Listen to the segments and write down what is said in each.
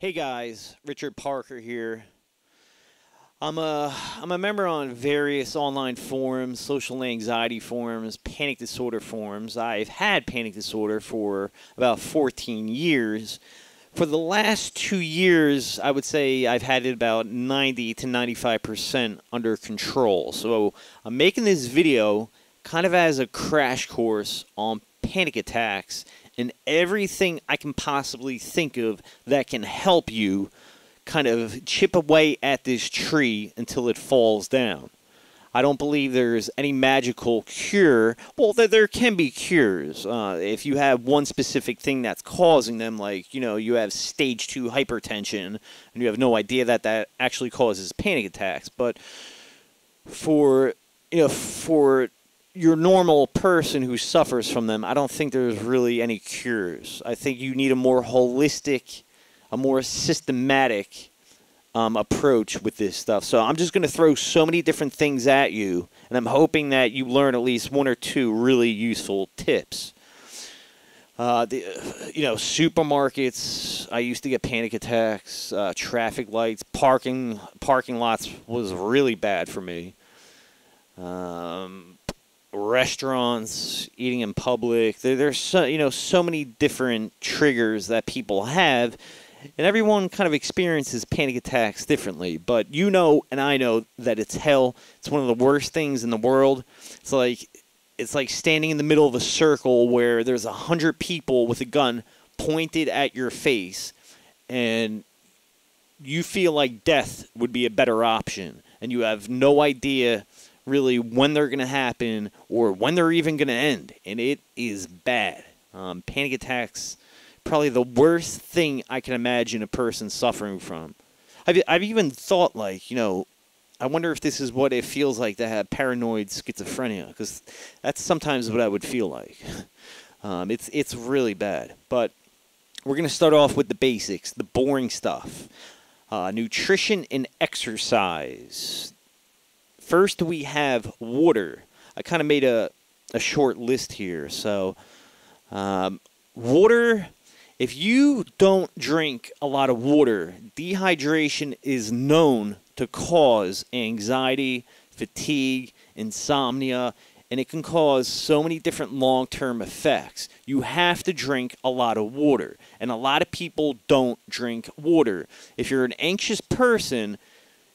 Hey guys, Richard Parker here. I'm a member on various online forums, social anxiety forums, panic disorder forums. I've had panic disorder for about 14 years. For the last 2 years, I would say I've had it about 90 to 95% under control. So I'm making this video kind of as a crash course on panic attacks and everything I can possibly think of that can help you kind of chip away at this tree until it falls down. I don't believe there's any magical cure. Well, there can be cures. If you have one specific thing that's causing them, like, you have stage 2 hypertension, and you have no idea that that actually causes panic attacks. But for your normal person who suffers from them, I don't think there's really any cures. I think you need a more holistic, a more systematic approach with this stuff. So I'm just going to throw so many different things at you, and I'm hoping that you learn at least 1 or 2 really useful tips. Supermarkets, I used to get panic attacks. Traffic lights, parking lots was really bad for me. Restaurants, eating in public. There's so many different triggers that people have, and everyone kind of experiences panic attacks differently. But and I know that it's hell. It's one of the worst things in the world. It's like standing in the middle of a circle where there's 100 people with a gun pointed at your face, and you feel like death would be a better option, and you have no idea really when they're going to happen or when they're even going to end, and it is bad. Panic attacks, probably the worst thing I can imagine a person suffering from. I've even thought, I wonder if this is what it feels like to have paranoid schizophrenia, because that's sometimes what I would feel like. It's really bad. But we're going to start off with the basics, the boring stuff. Nutrition and exercise. First, we have water. I kind of made a short list here. So, water, if you don't drink a lot of water, dehydration is known to cause anxiety, fatigue, insomnia, and it can cause so many different long-term effects. You have to drink a lot of water, and a lot of people don't drink water. If you're an anxious person,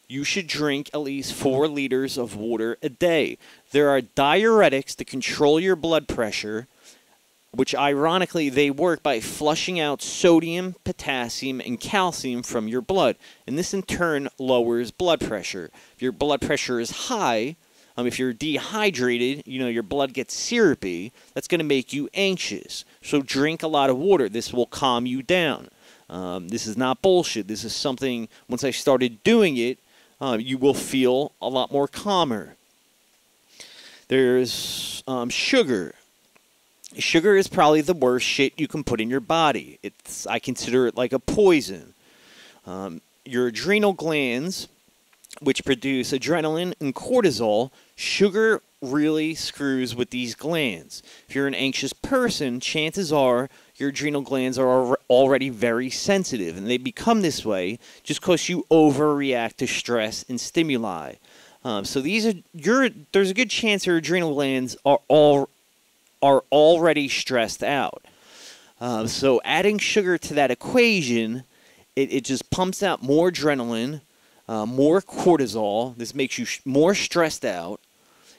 you should drink at least 4 liters of water a day. There are diuretics to control your blood pressure, which ironically they work by flushing out sodium, potassium, and calcium from your blood. And this in turn lowers blood pressure. If your blood pressure is high, if you're dehydrated, your blood gets syrupy, that's going to make you anxious. So drink a lot of water. This will calm you down. This is not bullshit. This is something, once I started doing it, you will feel a lot more calmer. There's sugar. Sugar is probably the worst shit you can put in your body. I consider it like a poison. Your adrenal glands, which produce adrenaline and cortisol, sugar really screws with these glands. If you're an anxious person, chances are your adrenal glands are already very sensitive, and they become this way just because you overreact to stress and stimuli. So there's a good chance your adrenal glands are already stressed out. So adding sugar to that equation, it just pumps out more adrenaline, more cortisol. This makes you more stressed out,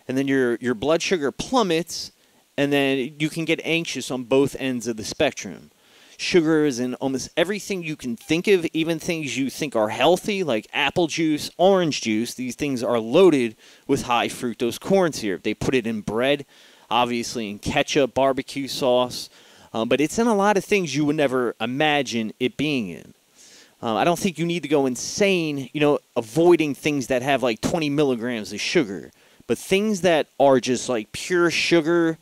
and then your blood sugar plummets, and then you can get anxious on both ends of the spectrum. Sugar is in almost everything you can think of, even things you think are healthy, like apple juice, orange juice. These things are loaded with high fructose corn syrup. They put it in bread, obviously in ketchup, barbecue sauce, but it's in a lot of things you would never imagine it being in. I don't think you need to go insane, avoiding things that have like 20 milligrams of sugar, but things that are just like pure sugar,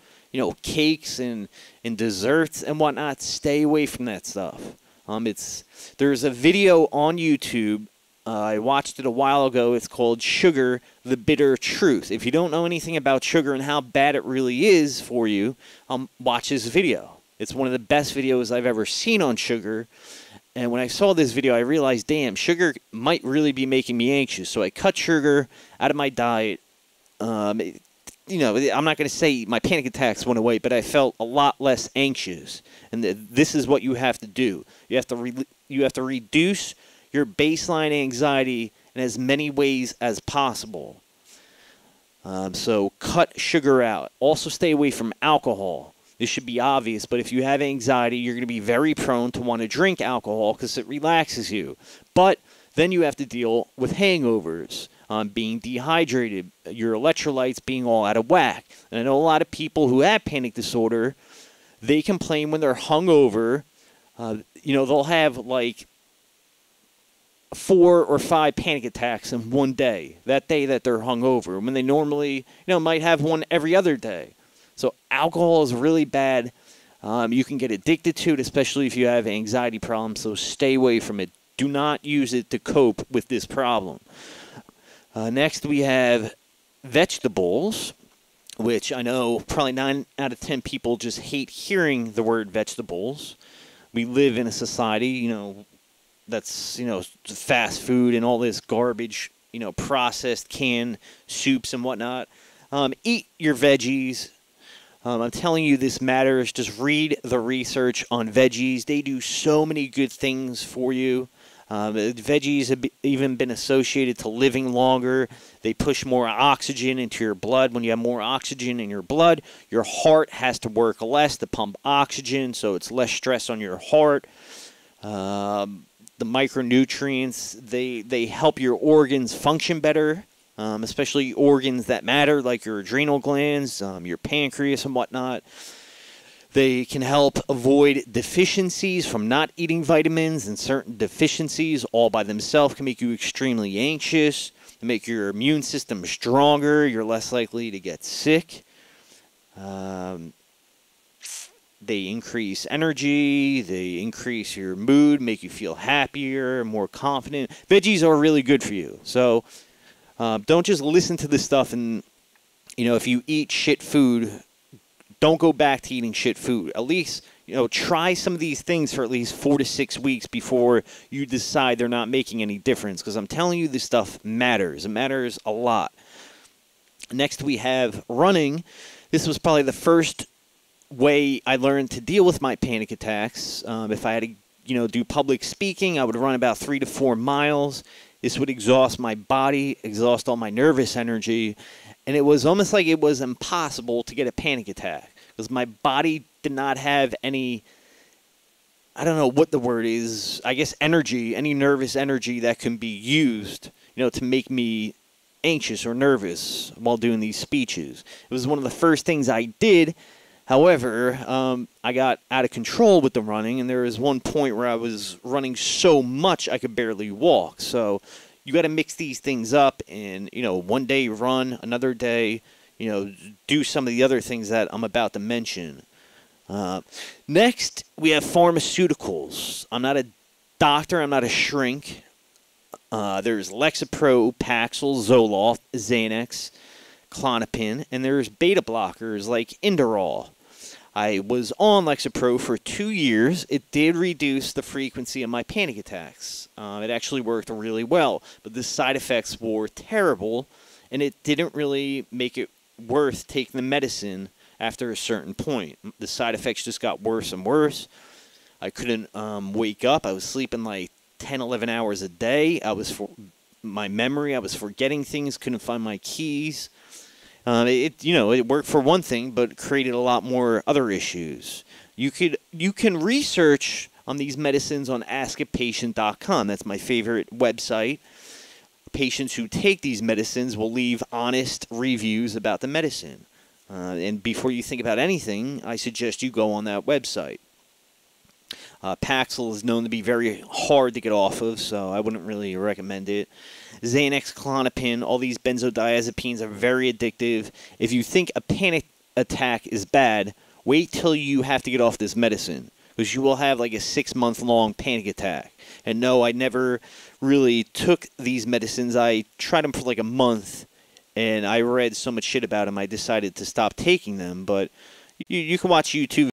cakes and desserts and whatnot, stay away from that stuff. There's a video on YouTube. I watched it a while ago. It's called Sugar, the Bitter Truth. If you don't know anything about sugar and how bad it really is for you, watch this video. It's one of the best videos I've ever seen on sugar. And when I saw this video, I realized, damn, sugar might really be making me anxious. So I cut sugar out of my diet. You know, I'm not going to say my panic attacks went away, but I felt a lot less anxious. And this is what you have to do. You have to reduce your baseline anxiety in as many ways as possible. So cut sugar out. Also stay away from alcohol. This should be obvious, but if you have anxiety, you're going to be very prone to want to drink alcohol because it relaxes you. But then you have to deal with hangovers, being dehydrated, your electrolytes being all out of whack. And I know a lot of people who have panic disorder, they complain when they're hungover. You know, they'll have like 4 or 5 panic attacks in one day, that day that they're hungover, when they normally, you know, might have one every other day. So alcohol is really bad. You can get addicted to it, especially if you have anxiety problems, so stay away from it. Do not use it to cope with this problem. Next, we have vegetables, which I know probably 9 out of 10 people just hate hearing the word vegetables. We live in a society, you know, that's, you know, fast food and all this garbage, you know, processed canned soups and whatnot. Eat your veggies. I'm telling you this matters. Just read the research on veggies. They do so many good things for you. Veggies have even been associated to living longer. They push more oxygen into your blood. When you have more oxygen in your blood, your heart has to work less to pump oxygen, so it's less stress on your heart. The micronutrients, they help your organs function better. Especially organs that matter, like your adrenal glands, your pancreas and whatnot. They can help avoid deficiencies from not eating vitamins, and certain deficiencies all by themselves can make you extremely anxious. They make your immune system stronger. You're less likely to get sick. They increase energy. They increase your mood, make you feel happier, more confident. Veggies are really good for you. So don't just listen to this stuff and, you know, if you eat shit food, don't go back to eating shit food. At least, you know, try some of these things for at least 4 to 6 weeks before you decide they're not making any difference. Because I'm telling you, this stuff matters. It matters a lot. Next, we have running. This was probably the first way I learned to deal with my panic attacks. If I had to, you know, do public speaking, I would run about 3 to 4 miles. This would exhaust my body, exhaust all my nervous energy, and it was almost like it was impossible to get a panic attack because my body did not have any, I don't know what the word is, I guess energy, any nervous energy that can be used, you know, to make me anxious or nervous while doing these speeches. It was one of the first things I did. However, I got out of control with the running, and there was one point where I was running so much I could barely walk. So you got to mix these things up, and, you know, one day run, another day, you know, do some of the other things that I'm about to mention. Next, we have pharmaceuticals. I'm not a doctor. I'm not a shrink. There's Lexapro, Paxil, Zoloft, Xanax, Klonopin, and there's beta blockers like Inderal. I was on Lexapro for 2 years. It did reduce the frequency of my panic attacks. It actually worked really well, but the side effects were terrible, and it didn't really make it worth taking the medicine after a certain point. The side effects just got worse and worse. I couldn't wake up. I was sleeping like 10, 11 hours a day. My memory, I was forgetting things, couldn't find my keys. It worked for one thing, but created a lot more other issues. You can research on these medicines on askapatient.com. That's my favorite website. Patients who take these medicines will leave honest reviews about the medicine. And before you think about anything, I suggest you go on that website. Paxil is known to be very hard to get off of, so I wouldn't really recommend it. Xanax, Klonopin, all these benzodiazepines are very addictive. If you think a panic attack is bad, wait till you have to get off this medicine, because you will have like a 6-month-long panic attack. And no, I never really took these medicines. I tried them for like a month, and I read so much shit about them, I decided to stop taking them. But you can watch YouTube